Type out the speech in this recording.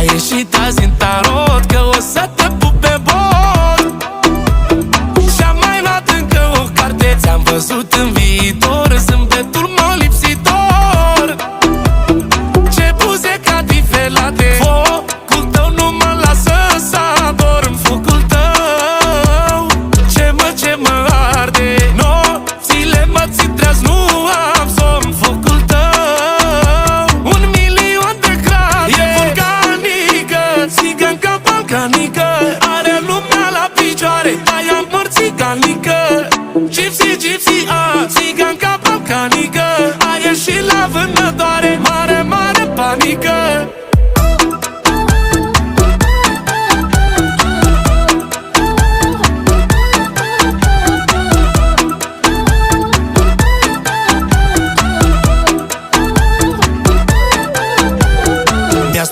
A ieșit azi în tarot că o să te pup pe bot. Și-am mai luat încă o carte, ți-am văzut în viitor.